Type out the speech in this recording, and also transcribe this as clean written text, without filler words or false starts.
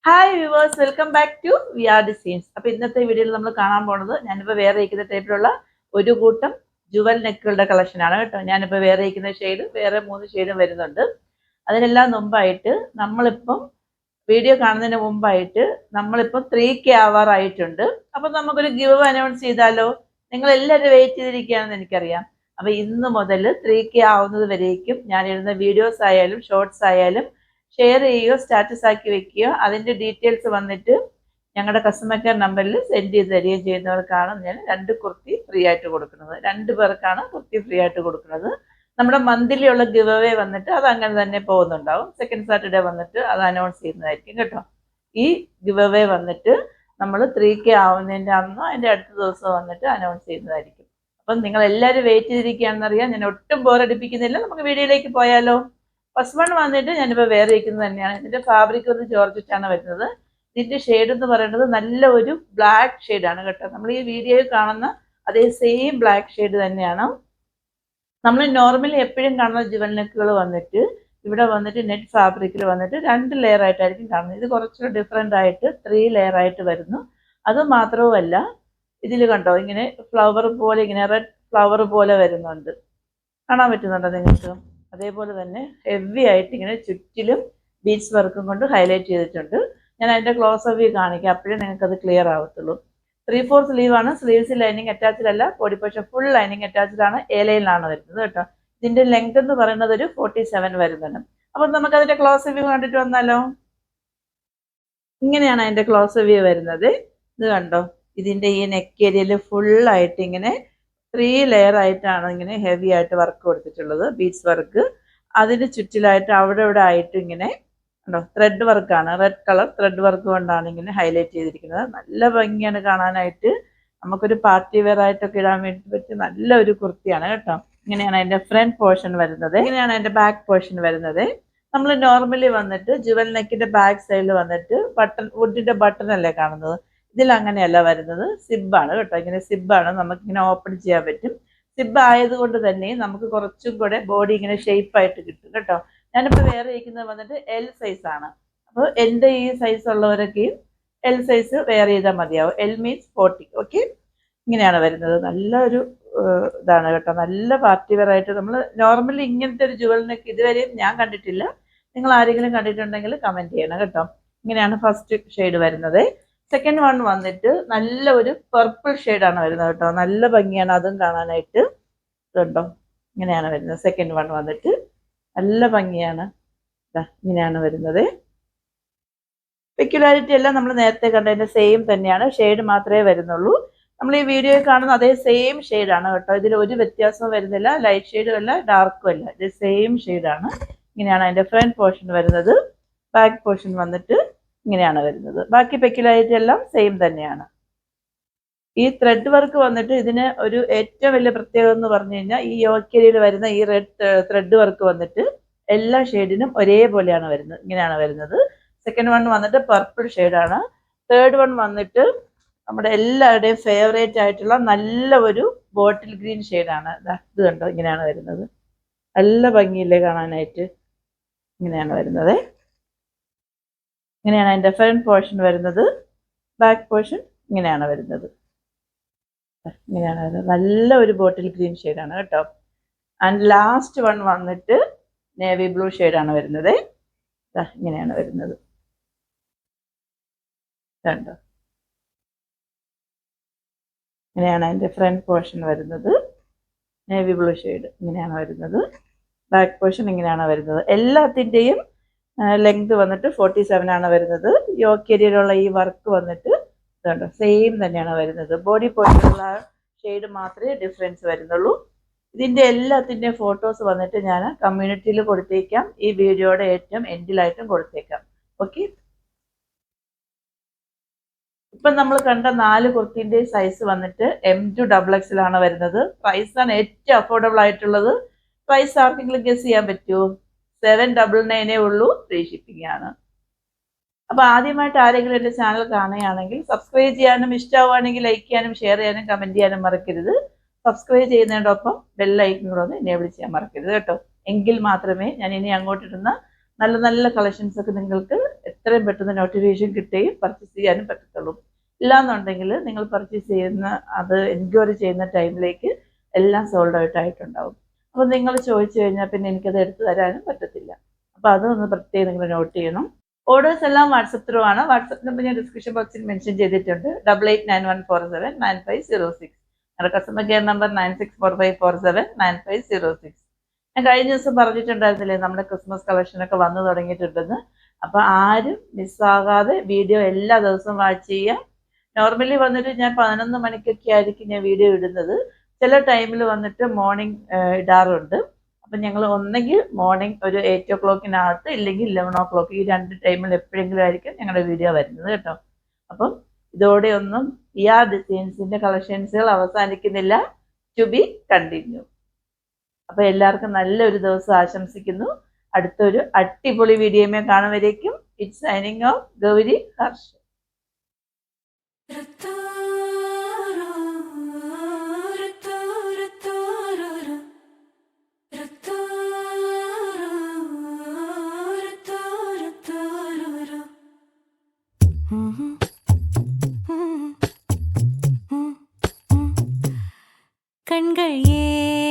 Hi viewers, welcome back to V R designs. അപ്പോൾ ഇന്നത്തെ വീഡിയോയിൽ നമ്മൾ കാണാൻ പോകുന്നത് ഞാനിപ്പോൾ വേറെ ഇരിക്കുന്ന ടൈപ്പിലുള്ള ഒരു കൂട്ടം ജുവൽ നെക്കുകളുടെ കളക്ഷനാണ് കേട്ടോ. ഞാനിപ്പോൾ വേറെ ഇരിക്കുന്ന ഷെയ്ഡ് വേറെ 3 ഷെയ്ഡും വരുന്നുണ്ട്. അതിനെല്ലാം മുമ്പായിട്ട് നമ്മളിപ്പം വീഡിയോ കാണുന്നതിന് മുമ്പായിട്ട് നമ്മളിപ്പം 3K ആവാറായിട്ടുണ്ട്. അപ്പോൾ നമുക്കൊരു ഗിവ് അനൗൺസ് ചെയ്താലോ? നിങ്ങൾ എല്ലാവരും വെയിറ്റ് ചെയ്തിരിക്കുകയാണെന്ന് എനിക്കറിയാം. അപ്പോൾ ഇന്ന് മുതൽ 3K ആവുന്നത് വരേക്കും ഞാൻ ഇടുന്ന വീഡിയോസ് ആയാലും ഷോർട്സ് ആയാലും ഷെയർ ചെയ്യുകയോ സ്റ്റാറ്റസ് ആക്കി വെക്കുകയോ അതിൻ്റെ ഡീറ്റെയിൽസ് വന്നിട്ട് ഞങ്ങളുടെ കസ്റ്റമർ കെയർ നമ്പറിൽ സെൻഡ് ചെയ്ത് തരികയും ചെയ്യുന്നവർക്കാണ് ഞാൻ 2 കുർത്തി ഫ്രീ ആയിട്ട് കൊടുക്കുന്നത്. 2 പേർക്കാണ് കുർത്തി ഫ്രീ ആയിട്ട് കൊടുക്കുന്നത്. നമ്മുടെ മന്ത്ലി ഉള്ള ഗിവ് അവേ വന്നിട്ട് അത് അങ്ങനെ തന്നെ പോകുന്നുണ്ടാവും. സെക്കൻഡ് സാറ്റർഡേ വന്നിട്ട് അത് അനൗൺസ് ചെയ്യുന്നതായിരിക്കും കേട്ടോ. ഈ ഗിവ് അവേ വന്നിട്ട് നമ്മൾ 3K ആവുന്നതിൻ്റെ അന്നോ അതിൻ്റെ അടുത്ത ദിവസം വന്നിട്ട് അനൗൺസ് ചെയ്യുന്നതായിരിക്കും. അപ്പം നിങ്ങൾ എല്ലാവരും വെയിറ്റ് ചെയ്തിരിക്കുകയാണെന്നറിയാം. ഞാൻ ഒട്ടും ബോറടിപ്പിക്കുന്നില്ല. നമുക്ക് വീഡിയോയിലേക്ക് പോയാലോ? ഫസ്റ്റ് വൺ വന്നിട്ട് ഞാനിപ്പോൾ വേറെ ഇരിക്കുന്നത് തന്നെയാണ്. ഇതിൻ്റെ ഫാബ്രിക് ഒന്ന് ജോർജറ്റാണ് വരുന്നത്. ഇതിൻ്റെ ഷെയ്ഡ് എന്ന് പറയുന്നത് നല്ല ഒരു ബ്ലാക്ക് ഷെയ്ഡാണ് കേട്ടോ. നമ്മൾ ഈ വീഡിയോയിൽ കാണുന്ന അതേ സെയിം ബ്ലാക്ക് ഷെയ്ഡ് തന്നെയാണ്. നമ്മൾ നോർമലി എപ്പോഴും കാണുന്ന ജുവൽ നെക്കുകൾ വന്നിട്ട് ഇവിടെ വന്നിട്ട് നെറ്റ് ഫാബ്രിക്കിൽ വന്നിട്ട് 2 ലെയർ ആയിട്ടായിരിക്കും കാണുന്നത്. ഇത് കുറച്ചുകൂടി ഡിഫറെൻ്റ് ആയിട്ട് 3 ലെയർ ആയിട്ട് വരുന്നു. അത് മാത്രവുമല്ല, ഇതിൽ കണ്ടോ ഇങ്ങനെ ഫ്ലവർ പോലെ ഇങ്ങനെ റെഡ് ഫ്ലവർ പോലെ വരുന്നുണ്ട്. കാണാൻ പറ്റുന്നുണ്ടോ നിങ്ങൾക്ക്? അതേപോലെ തന്നെ ഹെവി ആയിട്ട് ഇങ്ങനെ ചുറ്റിലും ബീഡ്സ് വർക്കും കൊണ്ട് ഹൈലൈറ്റ് ചെയ്തിട്ടുണ്ട്. ഞാൻ അതിൻ്റെ ക്ലോസ് വ്യൂ കാണിക്കാം, അപ്പോഴേ നിങ്ങൾക്കത് ക്ലിയർ ആവത്തുള്ളൂ. 3/4 സ്ലീവാണ്. സ്ലീവ്സ് ലൈനിങ് അറ്റാച്ച്ഡ് അല്ല, body portion full lining attached ആണ്. എ ലൈനിലാണ് വരുന്നത് കേട്ടോ. ഇതിൻ്റെ ലെങ്ത് എന്ന് പറയുന്നത് ഒരു 47 വരുന്നുണ്ട്. അപ്പം നമുക്ക് അതിൻ്റെ ക്ലോസ് വ്യൂ കണ്ടിട്ട് വന്നാലോ? ഇങ്ങനെയാണ് അതിൻ്റെ ക്ലോസ് വ്യൂ വരുന്നത്. ഇത് കണ്ടോ, ഇതിൻ്റെ ഈ നെക്ക് ഏരിയയിൽ ഫുള്ളായിട്ട് ഇങ്ങനെ 3 ലെയർ ആയിട്ടാണ് ഇങ്ങനെ ഹെവി ആയിട്ട് വർക്ക് കൊടുത്തിട്ടുള്ളത്, ബീഡ്സ് വർക്ക്. അതിന് ചുറ്റിലായിട്ട് അവിടെ ഇവിടെ ആയിട്ട് ഇങ്ങനെ ഉണ്ടോ ത്രെഡ് വർക്കാണ്, റെഡ് കളർ ത്രെഡ് വർക്ക് കൊണ്ടാണ് ഇങ്ങനെ ഹൈലൈറ്റ് ചെയ്തിരിക്കുന്നത്. നല്ല ഭംഗിയാണ് കാണാനായിട്ട്. നമുക്കൊരു പാർട്ടി വെയർ ആയിട്ടൊക്കെ ഇടാൻ വേണ്ടി പറ്റിയ നല്ലൊരു കുർത്തിയാണ് കേട്ടോ. ഇങ്ങനെയാണ് അതിൻ്റെ ഫ്രണ്ട് പോർഷൻ വരുന്നത്. ഇങ്ങനെയാണ് അതിൻ്റെ ബാക്ക് പോർഷൻ വരുന്നത്. നമ്മൾ നോർമലി വന്നിട്ട് ജുവൽ നെക്കിൻ്റെ ബാക്ക് സൈഡിൽ വന്നിട്ട് ബട്ടൺ, വുഡിൻ്റെ ബട്ടൺ അല്ലേ കാണുന്നത്. ഇതിൽ അങ്ങനെയല്ല വരുന്നത്, സിബാണ് കേട്ടോ. ഇങ്ങനെ സിബാണ്, നമുക്കിങ്ങനെ ഓപ്പൺ ചെയ്യാൻ പറ്റും. സിബ് ആയതുകൊണ്ട് തന്നെ നമുക്ക് കുറച്ചും കൂടെ ബോഡി ഇങ്ങനെ ഷേപ്പായിട്ട് കിട്ടും കേട്ടോ. ഞാനിപ്പോൾ വേറെ ഇരിക്കുന്നത് വന്നിട്ട് L സൈസാണ്. അപ്പോൾ എൻ്റെ ഈ സൈസ് ഉള്ളവരൊക്കെയും L സൈസ് വെയർ ചെയ്താൽ മതിയാവും. L means 40. ഓക്കെ, ഇങ്ങനെയാണ് വരുന്നത്. നല്ലൊരു ഇതാണ് കേട്ടോ. നല്ല പാർട്ടി വെയർ ആയിട്ട് നമ്മൾ നോർമലി ഇങ്ങനത്തെ ഒരു ജുവൽ നെക്ക് ഇതുവരെയും ഞാൻ കണ്ടിട്ടില്ല. നിങ്ങൾ ആരെങ്കിലും കണ്ടിട്ടുണ്ടെങ്കിൽ കമൻറ്റ് ചെയ്യണം കേട്ടോ. ഇങ്ങനെയാണ് ഫസ്റ്റ് ഷെയ്ഡ് വരുന്നത്. സെക്കൻഡ് വൺ വന്നിട്ട് നല്ല ഒരു പർപ്പിൾ ഷെയ്ഡാണ് വരുന്നത് കേട്ടോ. നല്ല ഭംഗിയാണ് അതും കാണാനായിട്ട്. കേട്ടോ, ഇങ്ങനെയാണ് വരുന്നത്. സെക്കൻഡ് വൺ വന്നിട്ട് നല്ല ഭംഗിയാണ്. ഇങ്ങനെയാണ് വരുന്നത്. പെക്യുലാരിറ്റി എല്ലാം നമ്മൾ നേരത്തെ കണ്ടതിൻ്റെ സെയിം തന്നെയാണ്, ഷെയ്ഡ് മാത്രമേ വരുന്നുള്ളൂ. നമ്മൾ ഈ വീഡിയോയിൽ കാണുന്ന അതേ സെയിം ഷെയ്ഡാണ് കേട്ടോ. ഇതിൽ ഒരു വ്യത്യാസവും വരുന്നില്ല, ലൈറ്റ് ഷെയ്ഡും അല്ല ഡാർക്കും അല്ല, ഇത് സെയിം ഷെയ്ഡാണ്. ഇങ്ങനെയാണ് അതിൻ്റെ ഫ്രണ്ട് പോർഷൻ വരുന്നത്. ബാക്ക് പോർഷൻ വന്നിട്ട് ഇങ്ങനെയാണ് വരുന്നത്. ബാക്കി പെക്യുലാരിറ്റി എല്ലാം സെയിം തന്നെയാണ്. ഈ ത്രെഡ് വർക്ക് വന്നിട്ട് ഇതിന് ഒരു ഏറ്റവും വലിയ പ്രത്യേകത എന്ന് പറഞ്ഞു കഴിഞ്ഞാൽ ഈ യോക്കേരിയിൽ വരുന്ന ഈ റെഡ് ത്രെഡ് വർക്ക് വന്നിട്ട് എല്ലാ ഷെയ്ഡിനും ഒരേപോലെയാണ് വരുന്നത്. ഇങ്ങനെയാണ് വരുന്നത്. സെക്കൻഡ് വൺ വന്നിട്ട് പർപ്പിൾ ഷെയ്ഡാണ്. തേർഡ് വൺ വന്നിട്ട് നമ്മുടെ എല്ലാവരുടെയും ഫേവറേറ്റ് ആയിട്ടുള്ള നല്ല ഒരു ബോട്ടിൽ ഗ്രീൻ ഷെയ്ഡാണ്. ഇത് കണ്ടോ, ഇങ്ങനെയാണ് വരുന്നത്. നല്ല ഭംഗിയില്ലേ കാണാനായിട്ട്. ഇങ്ങനെയാണ് വരുന്നത്. ഇങ്ങനെയാണ് അതിൻ്റെ ഫ്രണ്ട് പോർഷൻ വരുന്നത്. ബാക്ക് പോർഷൻ ഇങ്ങനെയാണ് വരുന്നത്. ഇങ്ങനെയാണ് വരുന്നത്. നല്ല ഒരു ബോട്ടിൽ ഗ്രീൻ ഷെയ്ഡാണ് കേട്ടോ. ആൻഡ് ലാസ്റ്റ് വൺ വന്നിട്ട് നേവി ബ്ലൂ ഷെയ്ഡാണ് വരുന്നത്. ഇങ്ങനെയാണ് വരുന്നത്. കണ്ടോ, ഇങ്ങനെയാണ് അതിൻ്റെ ഫ്രണ്ട് പോർഷൻ വരുന്നത്. നേവി ബ്ലൂ ഷെയ്ഡ് ഇങ്ങനെയാണ് വരുന്നത്. ബാക്ക് പോർഷൻ ഇങ്ങനെയാണ് വരുന്നത്. എല്ലാത്തിൻ്റെയും ലെങ്ത് വന്നിട്ട് 47 ആണ് വരുന്നത്. യോക്ക് ഏരിയയിലുള്ള ഈ വർക്ക് വന്നിട്ട് ഇതുണ്ട് സെയിം തന്നെയാണ് വരുന്നത്. ബോഡി പോർഷനുള്ള ഷെയ്ഡ് മാത്രമേ ഡിഫറൻസ് വരുന്നുള്ളൂ. ഇതിൻ്റെ എല്ലാത്തിൻ്റെയും ഫോട്ടോസ് വന്നിട്ട് ഞാൻ കമ്മ്യൂണിറ്റിയിൽ കൊടുത്തേക്കാം. ഈ വീഡിയോയുടെ ഏറ്റവും എൻഡിലായിട്ടും കൊടുത്തേക്കാം. ഓക്കെ, ഇപ്പം നമ്മൾ കണ്ട 4 കുർത്തിൻ്റെ സൈസ് വന്നിട്ട് M to XXL ആണ് വരുന്നത്. പ്രൈസാണ് ഏറ്റവും അഫോർഡബിൾ ആയിട്ടുള്ളത്. പ്രൈസ് ആർക്കെങ്കിലും ഗസ് ചെയ്യാൻ പറ്റുമോ? 799 ഉള്ളൂ. ഫ്രീ ഷിപ്പിംഗ് ആണ്. അപ്പോൾ ആദ്യമായിട്ട് ആരെങ്കിലും എൻ്റെ ചാനൽ കാണുകയാണെങ്കിൽ സബ്സ്ക്രൈബ് ചെയ്യാനും, ഇഷ്ടമാവുകയാണെങ്കിൽ ലൈക്ക് ചെയ്യാനും, ഷെയർ ചെയ്യാനും, കമൻറ്റ് ചെയ്യാനും മറക്കരുത്. സബ്സ്ക്രൈബ് ചെയ്യുന്നതിനോടൊപ്പം ബെൽ ഐക്കൺ കൂടെ ഒന്ന് എനേബിൾ ചെയ്യാൻ മറക്കരുത് കേട്ടോ. എങ്കിൽ മാത്രമേ ഞാൻ ഇനി അങ്ങോട്ടിടുന്ന നല്ല നല്ല കളക്ഷൻസ് ഒക്കെ നിങ്ങൾക്ക് എത്രയും പെട്ടെന്ന് നോട്ടിഫിക്കേഷൻ കിട്ടുകയും പർച്ചേസ് ചെയ്യാനും പറ്റത്തുള്ളൂ. ഇല്ലാന്നുണ്ടെങ്കിൽ നിങ്ങൾ പർച്ചേസ് ചെയ്യുന്ന അത് എൻക്വയറി ചെയ്യുന്ന ടൈമിലേക്ക് എല്ലാം സോൾഡ് ഔട്ട് ആയിട്ടുണ്ടാവും. അപ്പോൾ നിങ്ങൾ ചോദിച്ചു കഴിഞ്ഞാൽ പിന്നെ എനിക്കത് എടുത്തു തരാനും പറ്റത്തില്ല. അപ്പോൾ അതൊന്ന് പ്രത്യേകം നിങ്ങൾ നോട്ട് ചെയ്യണം. ഓർഡേഴ്സ് എല്ലാം വാട്സപ്പ് ത്രൂ ആണ്. വാട്സപ്പ് നമ്പർ ഞാൻ ഡിസ്ക്രിപ്ഷൻ ബോക്സിൽ മെൻഷൻ ചെയ്തിട്ടുണ്ട്. 8891479506. ഞങ്ങളുടെ കസ്റ്റമർ കെയർ നമ്പർ 9645479506. ഞാൻ കഴിഞ്ഞ ദിവസം പറഞ്ഞിട്ടുണ്ടായിരുന്നില്ലേ നമ്മുടെ ക്രിസ്മസ് കളക്ഷനൊക്കെ വന്നു തുടങ്ങിയിട്ടുണ്ടെന്ന്. അപ്പോൾ ആരും മിസ്സാകാതെ വീഡിയോ എല്ലാ ദിവസവും വാച്ച് ചെയ്യുക. നോർമലി വന്നിട്ട് ഞാൻ 11 മണിക്കൊക്കെ ആയിരിക്കും ഞാൻ വീഡിയോ ഇടുന്നത്. ചില ടൈമിൽ വന്നിട്ട് മോർണിംഗ് ഇടാറുണ്ട്. അപ്പം ഞങ്ങൾ ഒന്നെങ്കിൽ മോർണിംഗ് ഒരു 8 o'clock ഇല്ലെങ്കിൽ 11 o'clock, ഈ 2 ടൈമിൽ എപ്പോഴെങ്കിലും ആയിരിക്കും ഞങ്ങളുടെ വീഡിയോ വരുന്നത് കേട്ടോ. അപ്പം ഇതോടെ ഒന്നും ഡിസൈൻസിന്റെ കളക്ഷൻസുകൾ അവസാനിക്കുന്നില്ല. To be continue. അപ്പൊ എല്ലാവർക്കും നല്ലൊരു ദിവസം ആശംസിക്കുന്നു. അടുത്തൊരു അടിപൊളി വീഡിയോയുമേ കാണുവരേക്കും it's signing off Gauri Harsh. கண்கள் ஏ